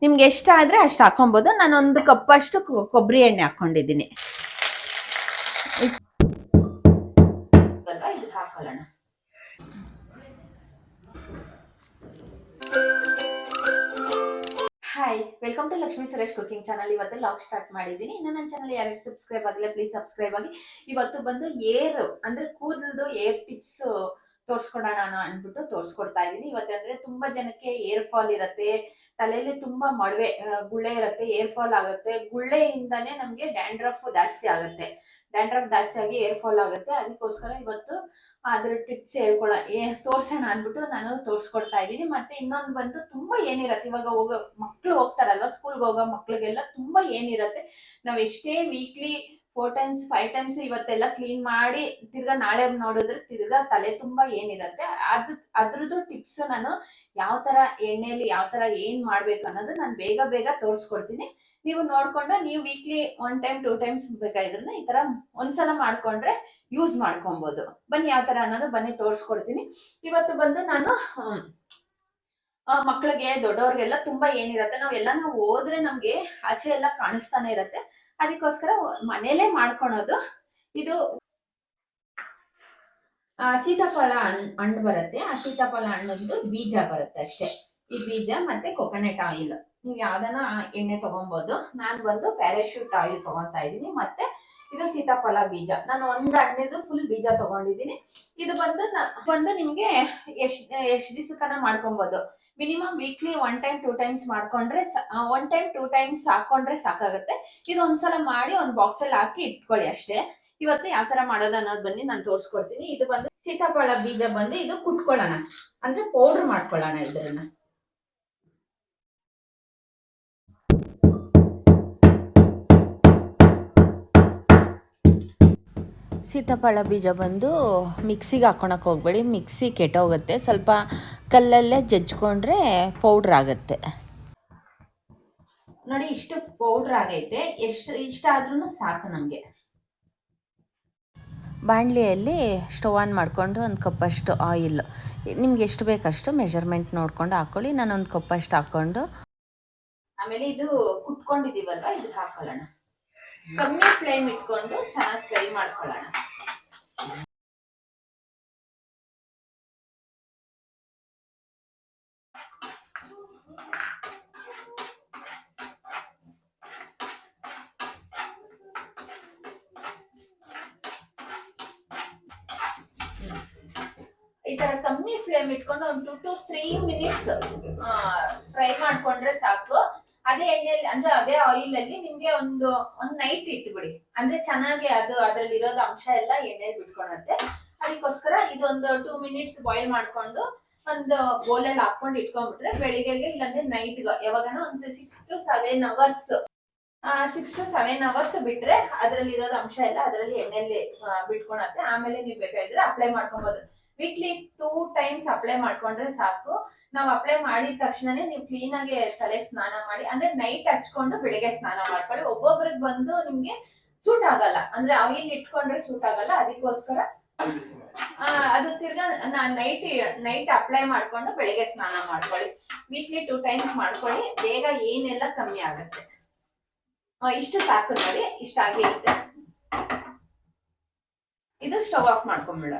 ನಿಮ್ಗೆ ಎಷ್ಟ ಆದ್ರೆ ಅಷ್ಟು ಹಾಕೊಬಹುದು. ನಾನು 1 ಕಪ್ ಅಷ್ಟು ಕೊಬ್ಬರಿ ಎಣ್ಣೆ ಹಾಕೊಂಡಿದ್ದೀನಿ. ಇದಕ್ಕೆ ಹಾಕೊಳ್ಳೋಣ. Hi, welcome to Lakshmi Suresh cooking channel. ಇವತ್ತು ಲಾಗ್ ಸ್ಟಾರ್ಟ್ ಮಾಡಿದ್ದೀನಿ. ಇನ್ನು ನನ್ನ ಚಾನಲ್ ಯಾರು ಸಬ್ಸ್ಕ್ರೈಬ್ ಆಗಿಲ್ಲ ಪ್ಲೀಸ್ ಸಬ್ಸ್ಕ್ರೈಬ್ ಆಗಿ. ಇವತ್ತು ಬಂದು ಅಂದ್ರೆ ಕೂದಲದು ಏರ್ ಟಿಪ್ಸ್ ತೋರ್ಸ್ಕೊಡೋಣ ಅನ್ಬಿಟ್ಟು ತೋರ್ಸ್ಕೊಡ್ತಾ ಇದ್ದೀನಿ. ಇವತ್ತಂದ್ರೆ ತುಂಬಾ ಜನಕ್ಕೆ ಏರ್ ಫಾಲ್ ಇರತ್ತೆ, ತಲೆಯಲ್ಲಿ ತುಂಬಾ ಮಡವೆ ಗುಳ್ಳೆ ಇರತ್ತೆ, ಏರ್ ಫಾಲ್ ಆಗುತ್ತೆ. ಗುಳ್ಳೆಯಿಂದಾನೇ ನಮ್ಗೆ ಡ್ಯಾಂಡ್ರಫ್ ಜಾಸ್ತಿ ಆಗುತ್ತೆ. ಡ್ಯಾಂಡ್ರಫ್ ಜಾಸ್ತಿ ಆಗಿ ಏರ್ ಫಾಲ್ ಆಗುತ್ತೆ. ಅದಕ್ಕೋಸ್ಕರ ಇವತ್ತು ಅದ್ರ ಟಿಪ್ಸ್ ತೋರ್ಸೋಣ ಅನ್ಬಿಟ್ಟು ನಾನು ತೋರ್ಸ್ಕೊಡ್ತಾ ಇದ್ದೀನಿ. ಮತ್ತೆ ಇನ್ನೊಂದು ಬಂದು ತುಂಬಾ ಏನಿರತ್ತೆ, ಇವಾಗ ಮಕ್ಳು ಹೋಗ್ತಾರಲ್ವಾ, ಸ್ಕೂಲ್ಗೆ ಹೋಗೋ ಮಕ್ಳಿಗೆಲ್ಲ ತುಂಬಾ ಏನಿರತ್ತೆ, ನಾವ್ ಎಷ್ಟೇ ವೀಕ್ಲಿ 4 ಟೈಮ್ಸ್ 5 ಟೈಮ್ಸ್ ಇವತ್ತೆಲ್ಲ ಕ್ಲೀನ್ ಮಾಡಿ ತಿರ್ಗಾ ನಾಳೆ ನೋಡಿದ್ರೆ ತಿರ್ಗಾ ತಲೆ ತುಂಬಾ ಏನಿರತ್ತೆ, ಅದ್ರದ್ದು ಟಿಪ್ಸ್ ನಾನು ಯಾವ ತರ ಎಣ್ಣೆಯಲ್ಲಿ ಯಾವ ತರ ಏನ್ ಮಾಡ್ಬೇಕು ಅನ್ನೋದು ನಾನು ಬೇಗ ತೋರ್ಸ್ಕೊಡ್ತೀನಿ. ನೀವು ನೋಡ್ಕೊಂಡು ನೀವು ವೀಕ್ಲಿ 1 ಟೈಮ್ 2 ಟೈಮ್ಸ್ ಬೇಕಾಗಿದ್ರೆ ಈ ತರ ಒಂದ್ಸಲ ಮಾಡ್ಕೊಂಡ್ರೆ ಯೂಸ್ ಮಾಡ್ಕೊಬಹುದು. ಬನ್ನಿ ಯಾವ ತರ ಅನ್ನೋದು ಬನ್ನಿ ತೋರ್ಸ್ಕೊಡ್ತೀನಿ. ಇವತ್ತು ಬಂದು ನಾನು ಮಕ್ಳಿಗೆ ದೊಡ್ಡವ್ರಿಗೆಲ್ಲ ತುಂಬಾ ಏನಿರತ್ತೆ, ನಾವೆಲ್ಲಾನು ಹೋದ್ರೆ ನಮ್ಗೆ ಆಚೆ ಎಲ್ಲ ಕಾಣಿಸ್ತಾನೆ ಇರತ್ತೆ. ಅದಕ್ಕೋಸ್ಕರ ಮನೇಲೆ ಮಾಡ್ಕೊಳೋದು. ಇದು ಸೀತಾಫಲ ಹಣ್ಣು ಬರುತ್ತೆ. ಆ ಸೀತಾಫಲ ಹಣ್ಣದ್ದು ಬೀಜ ಬರುತ್ತೆ ಅಷ್ಟೇ. ಈ ಬೀಜ ಮತ್ತೆ ಕೊಕೊನಟ್ ಆಯಿಲ್, ನೀವು ಯಾವ್ದನ ಎಣ್ಣೆ ತಗೊಬಹುದು. ನಾನು ಬಂದು ಪ್ಯಾರಾಶೂಟ್ ಆಯಿಲ್ ತಗೊಂತಾ ಇದ್ದೀನಿ. ಮತ್ತೆ ಇದು ಸೀತಾಫಲ ಬೀಜ, ನಾನು ಒಂದು ಹಣ್ಣಿದು ಫುಲ್ ಬೀಜ ತಗೊಂಡಿದ್ದೀನಿ. ಇದು ಬಂದು ನಿಮ್ಗೆ ಎಷ್ಟ್ ದಿವಸಕ್ಕನ ಮಾಡ್ಕೊಬಹುದು. ಮಿನಿಮಮ್ ವೀಕ್ಲಿ 1 ಟೈಮ್ 2 ಟೈಮ್ಸ್ ಮಾಡ್ಕೊಂಡ್ರೆ 1 ಟೈಮ್ 2 ಟೈಮ್ಸ್ ಹಾಕೊಂಡ್ರೆ ಸಾಕಾಗುತ್ತೆ. ಇದು ಒಂದ್ಸಲ ಮಾಡಿ ಒಂದು ಬಾಕ್ಸ್ ಅಲ್ಲಿ ಹಾಕಿ ಇಟ್ಕೊಳ್ಳಿ ಅಷ್ಟೇ. ಇವತ್ತು ಯಾವ ತರ ಮಾಡೋದು ಅನ್ನೋದು ಬನ್ನಿ ನಾನು ತೋರ್ಸ್ಕೊಡ್ತೀನಿ. ಇದು ಬಂದು ಸೀತಾಫಲ ಬೀಜ ಬಂದು ಇದು ಕುಟ್ಕೊಳ್ಳೋಣ, ಅಂದ್ರೆ ಪೌಡರ್ ಮಾಡ್ಕೊಳ್ಳೋಣ ಇದ್ರನ್ನ. ಸೀತಾಫಲ ಬೀಜ ಬಂದು ಮಿಕ್ಸಿಗೆ ಹಾಕೊಳಕ್ಕೆ ಹೋಗ್ಬೇಡಿ, ಮಿಕ್ಸಿ ಕೆಟ್ಟೋಗುತ್ತೆ. ಸ್ವಲ್ಪ ಕಲ್ಲಲ್ಲೇ ಜಜ್ಕೊಂಡ್ರೆ ಪೌಡ್ರ್ ಆಗುತ್ತೆ. ನೋಡಿ, ಇಷ್ಟು ಪೌಡ್ರ್ ಆಗೈತೆ. ಇಷ್ಟ ಆದ್ರೂ ಸಾಕು ನಮಗೆ. ಬಾಣಲಿಯಲ್ಲಿ ಸ್ಟವ್ ಆನ್ ಮಾಡಿಕೊಂಡು 1 ಕಪ್ಪಷ್ಟು ಆಯಿಲ್, ನಿಮ್ಗೆ ಎಷ್ಟು ಬೇಕಷ್ಟು ಮೆಜರ್ಮೆಂಟ್ ನೋಡ್ಕೊಂಡು ಹಾಕ್ಕೊಳ್ಳಿ. ನಾನು 1 ಕಪ್ಪಷ್ಟು ಹಾಕ್ಕೊಂಡು ಆಮೇಲೆ ಇದು ಕುಟ್ಕೊಂಡಿದ್ದೀವಲ್ವ ಇದಕ್ಕೆ ಹಾಕೊಳ್ಳೋಣ. ಕಮ್ಮಿ ಫ್ಲೇಮ್ ಇಟ್ಕೊಂಡು ಚೆನ್ನಾಗಿ ಫ್ರೈ ಮಾಡ್ಕೊಳ್ಳೋಣ. ಈ ತರ ಕಮ್ಮಿ ಫ್ಲೇಮ್ ಇಟ್ಕೊಂಡು ಒಂದು 2 to 3 ಮಿನಿಟ್ಸ್ ಫ್ರೈ ಮಾಡ್ಕೊಂಡ್ರೆ ಸಾಕು. ಅದೇ ಎಣ್ಣೆಯಲ್ಲಿ ಅಂದ್ರೆ ಅದೇ ಆಯಿಲ್ ಅಲ್ಲಿ ನಿಮ್ಗೆ ಒಂದು ನೈಟ್ ಇಟ್ಬಿಡಿ, ಅಂದ್ರೆ ಚೆನ್ನಾಗಿ ಅದು ಅದ್ರಲ್ಲಿ ಇರೋದು ಅಂಶ ಎಲ್ಲ ಎಣ್ಣೆಲಿ ಬಿಟ್ಕೊಳತ್ತೆ. ಅದಕ್ಕೋಸ್ಕರ ಇದೊಂದು 2 ಮಿನಿಟ್ಸ್ ಬಾಯ್ಲ್ ಮಾಡ್ಕೊಂಡು ಒಂದು ಬೋಲಲ್ಲಿ ಹಾಕೊಂಡು ಇಟ್ಕೊಂಡ್ಬಿಟ್ರೆ ಬೆಳಿಗ್ಗೆಗೆ ಇಲ್ಲಾಂದ್ರೆ ನೈಟ್ಗೆ ಯಾವಾಗನ ಒಂದು 6 to 7 ಅವರ್ಸ್ 6 to 7 ಅವರ್ಸ್ ಬಿಟ್ರೆ ಅದ್ರಲ್ಲಿ ಇರೋದು ಅಂಶ ಎಲ್ಲ ಅದರಲ್ಲಿ ಎಣ್ಣೆಯಲ್ಲಿ ಬಿಟ್ಕೊಳತ್ತೆ. ಆಮೇಲೆ ನೀವು ಬೇಕಾದ್ರೆ ಅಪ್ಲೈ ಮಾಡ್ಕೊಬಹುದು. ವೀಕ್ಲಿ 2 ಟೈಮ್ಸ್ ಅಪ್ಲೈ ಮಾಡ್ಕೊಂಡ್ರೆ ಸಾಕು. ನಾವು ಅಪ್ಲೈ ಮಾಡಿದ ತಕ್ಷಣನೇ ನೀವು ಕ್ಲೀನ್ ಆಗಿ ತಲೆಗೆ ಸ್ನಾನ ಮಾಡಿ, ಅಂದ್ರೆ ನೈಟ್ ಹಚ್ಕೊಂಡು ಬೆಳಿಗ್ಗೆ ಸ್ನಾನ ಮಾಡ್ಕೊಳ್ಳಿ. ಒಬ್ಬೊಬ್ರಿಗೆ ಬಂದು ನಿಮ್ಗೆ ಸೂಟ್ ಆಗಲ್ಲ, ಅಂದ್ರೆ ಆಯಿಲ್ ಇಟ್ಕೊಂಡ್ರೆ ಸೂಟ್ ಆಗಲ್ಲ. ಅದಕ್ಕೋಸ್ಕರ ಅದು ತಿರ್ಗಾ ನೈಟ್ ಅಪ್ಲೈ ಮಾಡ್ಕೊಂಡು ಬೆಳಿಗ್ಗೆ ಸ್ನಾನ ಮಾಡ್ಕೊಳ್ಳಿ. ವೀಕ್ಲಿ 2 ಟೈಮ್ಸ್ ಮಾಡ್ಕೊಳ್ಳಿ, ಬೇಗ ಏನೆಲ್ಲ ಕಮ್ಮಿ ಆಗುತ್ತೆ. ಇಷ್ಟು ಸಾಕು ನೋಡಿ, ಇಷ್ಟ ಆಗಿರುತ್ತೆ. ಇದು ಸ್ಟವ್ ಆಫ್ ಮಾಡ್ಕೊಂಡ್ಬಿಡ.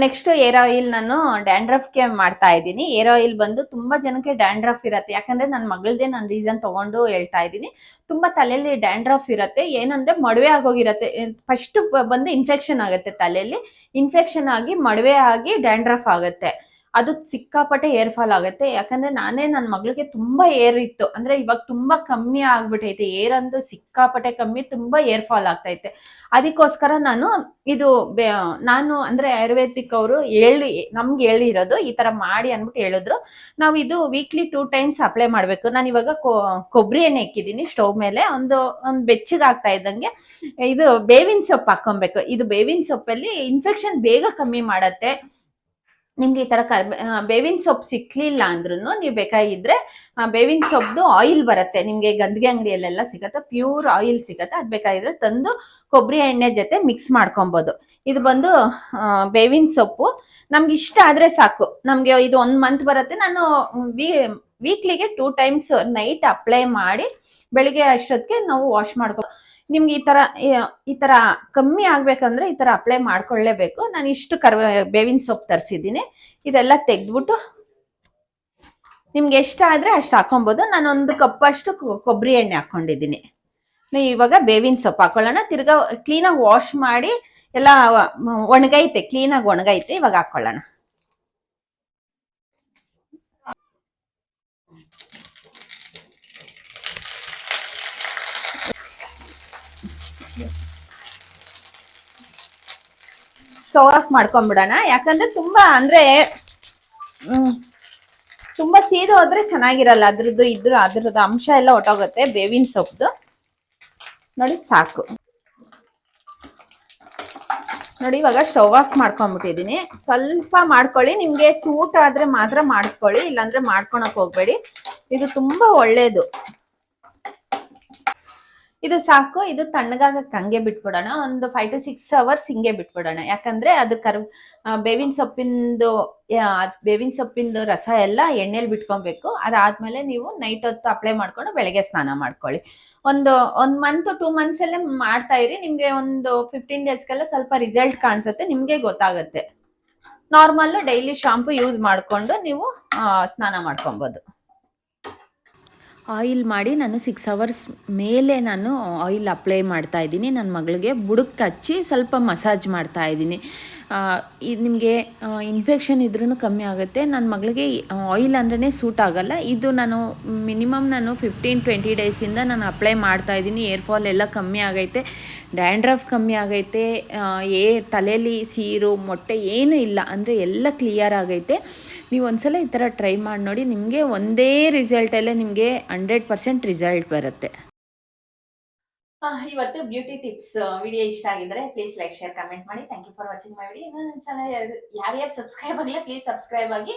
ನೆಕ್ಸ್ಟ್ ಏರ್ ಆಯಿಲ್ ನಾನು ಡ್ಯಾಂಡ್ರಫ್ಗೆ ಮಾಡ್ತಾ ಇದ್ದೀನಿ. ಏರ್ ಆಯಿಲ್ ಬಂದು ತುಂಬಾ ಜನಕ್ಕೆ ಡ್ಯಾಂಡ್ರಫ್ ಇರತ್ತೆ. ಯಾಕಂದ್ರೆ ನನ್ನ ಮಗಳದೇ ನಾನು ರೀಸನ್ ತಗೊಂಡು ಹೇಳ್ತಾ ಇದ್ದೀನಿ. ತುಂಬಾ ತಲೆಯಲ್ಲಿ ಡ್ಯಾಂಡ್ರಫ್ ಇರತ್ತೆ. ಏನಂದ್ರೆ ಮಡುವೆ ಆಗೋಗಿರತ್ತೆ. ಫಸ್ಟ್ ಬಂದು ಇನ್ಫೆಕ್ಷನ್ ಆಗುತ್ತೆ, ತಲೆಯಲ್ಲಿ ಇನ್ಫೆಕ್ಷನ್ ಆಗಿ ಮಡುವೆ ಆಗಿ ಡ್ಯಾಂಡ್ರಫ್ ಆಗುತ್ತೆ. ಅದು ಸಿಕ್ಕಾಪಟ್ಟೆ ಏರ್ ಫಾಲ್ ಆಗುತ್ತೆ. ಯಾಕಂದ್ರೆ ನಾನೇ ನನ್ನ ಮಗಳಿಗೆ ತುಂಬಾ ಏರ್ ಇತ್ತು, ಅಂದ್ರೆ ಇವಾಗ ತುಂಬಾ ಕಮ್ಮಿ ಆಗ್ಬಿಟ್ಟೈತೆ. ಏರ್ ಅಂತೂ ಸಿಕ್ಕಾಪಟ್ಟೆ ಕಮ್ಮಿ, ತುಂಬಾ ಏರ್ ಫಾಲ್ ಆಗ್ತೈತೆ. ಅದಕ್ಕೋಸ್ಕರ ನಾನು ಅಂದ್ರೆ ಆಯುರ್ವೇದಿಕ್ ಅವರು ನಮ್ಗೆ ಹೇಳಿರೋದು ಈ ತರ ಮಾಡಿ ಅನ್ಬಿಟ್ಟು ಹೇಳಿದ್ರು. ನಾವು ಇದು ವೀಕ್ಲಿ 2 ಟೈಮ್ಸ್ ಅಪ್ಲೈ ಮಾಡ್ಬೇಕು. ನಾನು ಇವಾಗ ಕೊಬ್ಬರಿ ಎಣ್ಣೆ ಇಕ್ಕಿದ್ದೀನಿ ಸ್ಟವ್ ಮೇಲೆ. ಒಂದು ಬೆಚ್ಚಗೆ ಆಗ್ತಾ ಇದ್ದಂಗೆ ಇದು ಬೇವಿನ ಸೊಪ್ಪು ಹಾಕೊಬೇಕು. ಇದು ಬೇವಿನ ಸೊಪ್ಪಲ್ಲಿ ಇನ್ಫೆಕ್ಷನ್ ಬೇಗ ಕಮ್ಮಿ ಮಾಡತ್ತೆ. ನಿಮ್ಗೆ ಈ ತರ ಬೇವಿನ ಸೊಪ್ಪು ಸಿಕ್ಲಿಲ್ಲ ಅಂದ್ರೂ ನೀವು ಬೇಕಾಗಿದ್ರೆ ಬೇವಿನ ಸೊಪ್ಪು ಆಯಿಲ್ ಬರುತ್ತೆ ನಿಮ್ಗೆ, ಗಂದಿಗೆ ಅಂಗಡಿಯಲ್ಲೆಲ್ಲ ಸಿಗತ್ತೆ, ಪ್ಯೂರ್ ಆಯಿಲ್ ಸಿಗತ್ತೆ. ಅದ್ ಬೇಕಾಗಿದ್ರೆ ತಂದು ಕೊಬ್ಬರಿ ಎಣ್ಣೆ ಜೊತೆ ಮಿಕ್ಸ್ ಮಾಡ್ಕೊಬಹುದು. ಇದು ಬಂದು ಬೇವಿನ ಸೊಪ್ಪು ನಮ್ಗೆ ಇಷ್ಟ ಆದ್ರೆ ಸಾಕು. ನಮ್ಗೆ ಇದು 1 ಮಂತ್ ಬರುತ್ತೆ. ನಾನು ವೀಕ್ಲಿಗೆ 2 ಟೈಮ್ಸ್ ನೈಟ್ ಅಪ್ಲೈ ಮಾಡಿ ಬೆಳಿಗ್ಗೆ ಅಷ್ಟೊತ್ತಿಗೆ ನಾವು ವಾಶ್ ಮಾಡ್ಕೊ. ನಿಮ್ಗೆ ಈ ತರ ಕಮ್ಮಿ ಆಗ್ಬೇಕಂದ್ರೆ ಈ ತರ ಅಪ್ಲೈ ಮಾಡ್ಕೊಳ್ಳೇಬೇಕು. ನಾನು ಇಷ್ಟು ಬೇವಿನ ಸೊಪ್ಪು ತರಿಸಿದ್ದೀನಿ. ಇದೆಲ್ಲ ತೆಗೆದ್ಬಿಟ್ಟು ನಿಮ್ಗೆ ಎಷ್ಟ ಆದ್ರೆ ಅಷ್ಟು ಹಾಕೊಬಹುದು. ನಾನು 1 ಕಪ್ ಅಷ್ಟು ಕೊಬ್ಬರಿ ಎಣ್ಣೆ ಹಾಕೊಂಡಿದ್ದೀನಿ. ಇವಾಗ ಬೇವಿನ ಸೊಪ್ಪು ಹಾಕೊಳ್ಳೋಣ. ತಿರ್ಗಾ ಕ್ಲೀನಾಗಿ ವಾಶ್ ಮಾಡಿ ಎಲ್ಲ ಒಣಗೈತೆ, ಕ್ಲೀನಾಗಿ ಒಣಗೈತೆ. ಇವಾಗ ಹಾಕೊಳ್ಳೋಣ. ಸ್ಟವ್ ಆಫ್ ಮಾಡ್ಕೊಂಡ್ಬಿಡೋಣ. ಯಾಕಂದ್ರೆ ತುಂಬಾ ಅಂದ್ರೆ ತುಂಬಾ ಸೀದು ಹೋದ್ರೆ ಚೆನ್ನಾಗಿರಲ್ಲ. ಅದ್ರದ್ದು ಅಂಶ ಎಲ್ಲ ಹೊಟ್ಟೋಗುತ್ತೆ ಬೇವಿನ ಸೊಪ್ಪು. ನೋಡಿ ಸಾಕು. ನೋಡಿ ಇವಾಗ ಸ್ಟವ್ ಆಫ್ ಮಾಡ್ಕೊಂಡ್ಬಿಟ್ಟಿದೀನಿ. ಸ್ವಲ್ಪ ಮಾಡ್ಕೊಳ್ಳಿ, ನಿಮ್ಗೆ ಸೂಟ್ ಆದ್ರೆ ಮಾತ್ರ ಮಾಡ್ಕೊಳ್ಳಿ, ಇಲ್ಲಾಂದ್ರೆ ಮಾಡ್ಕೊಳಕ್ ಹೋಗ್ಬೇಡಿ. ಇದು ತುಂಬಾ ಒಳ್ಳೇದು. ಇದು ಸಾಕು. ಇದು ತಣ್ಣಗಾಗಕ್ಕೆ ಹಂಗೆ ಬಿಟ್ಬಿಡೋಣ. ಒಂದು 5 to 6 hours ಹಿಂಗೆ ಬಿಟ್ಬಿಡೋಣ. ಯಾಕಂದ್ರೆ ಅದು ಬೇವಿನ ಸೊಪ್ಪಿಂದು ರಸ ಎಲ್ಲ ಎಣ್ಣೆಲಿ ಬಿಟ್ಕೊಬೇಕು. ಅದಾದ್ಮೇಲೆ ನೀವು ನೈಟ್ ಹೊತ್ತು ಅಪ್ಲೈ ಮಾಡ್ಕೊಂಡು ಬೆಳಗ್ಗೆ ಸ್ನಾನ ಮಾಡ್ಕೊಳ್ಳಿ. ಒಂದು 1 ಮಂತ್ 2 ಮಂತ್ಸ್ ಅಲ್ಲೇ ಮಾಡ್ತಾ ಇರಿ. ನಿಮ್ಗೆ ಒಂದು 15 ಡೇಸ್ಗೆಲ್ಲ ಸ್ವಲ್ಪ ರಿಸಲ್ಟ್ ಕಾಣಿಸುತ್ತೆ, ನಿಮ್ಗೆ ಗೊತ್ತಾಗುತ್ತೆ. ನಾರ್ಮಲ್ ಡೈಲಿ ಶಾಂಪು ಯೂಸ್ ಮಾಡ್ಕೊಂಡು ನೀವು ಸ್ನಾನ ಮಾಡ್ಕೊಬಹುದು. ಆಯಿಲ್ ಮಾಡಿ ನಾನು 6 hours ಮೇಲೆ ನಾನು ಆಯಿಲ್ ಅಪ್ಲೈ ಮಾಡ್ತಾ ಇದ್ದೀನಿ. ನನ್ನ ಮಗಳಿಗೆ ಬುಡಕ್ಕೆ ಹಚ್ಚಿ ಸ್ವಲ್ಪ ಮಸಾಜ್ ಮಾಡ್ತಾ ಇದ್ದೀನಿ. ಇದು ನಿಮಗೆ ಇನ್ಫೆಕ್ಷನ್ ಇದ್ರೂ ಕಮ್ಮಿ ಆಗುತ್ತೆ. ನನ್ನ ಮಗಳಿಗೆ ಆಯಿಲ್ ಅಂದ್ರೇ ಸೂಟ್ ಆಗಲ್ಲ. ಇದು ನಾನು ಮಿನಿಮಮ್ 15-20 ಡೇಸಿಂದ ನಾನು ಅಪ್ಲೈ ಮಾಡ್ತಾ ಇದ್ದೀನಿ. ಏರ್ ಫಾಲ್ ಎಲ್ಲ ಕಮ್ಮಿ ಆಗೈತೆ, ಡ್ಯಾಂಡ್ರಫ್ ಕಮ್ಮಿ ಆಗೈತೆ, ತಲೆಯಲ್ಲಿ ಸೀರು ಮೊಟ್ಟೆ ಏನೂ ಇಲ್ಲ, ಅಂದರೆ ಎಲ್ಲ ಕ್ಲಿಯರ್ ಆಗೈತೆ. ನೀವು ಒಂದ್ಸಲ ಈ ಥರ ಟ್ರೈ ಮಾಡಿ ನೋಡಿ. ನಿಮಗೆ ಒಂದೇ ರಿಸಲ್ಟಲ್ಲೇ ನಿಮಗೆ 100% ರಿಸಲ್ಟ್ ಬರುತ್ತೆ. ಇವತ್ತು ಬ್ಯೂಟಿ ಟಿಪ್ಸ್ ವಿಡಿಯೋ ಇಷ್ಟ ಆಗಿದ್ರೆ ಪ್ಲೀಸ್ ಲೈಕ್, ಶೇರ್, ಕಮೆಂಟ್ ಮಾಡಿ. Thank you for watching my video. ನನ್ನ ಚಾನಲ್ ಯಾರ್ಯಾರು ಸಬ್ಸ್ಕ್ರೈಬ್ ಆಗಿಲ್ಲ ಪ್ಲೀಸ್ ಸಬ್ಸ್ಕ್ರೈಬ್ ಆಗಿ.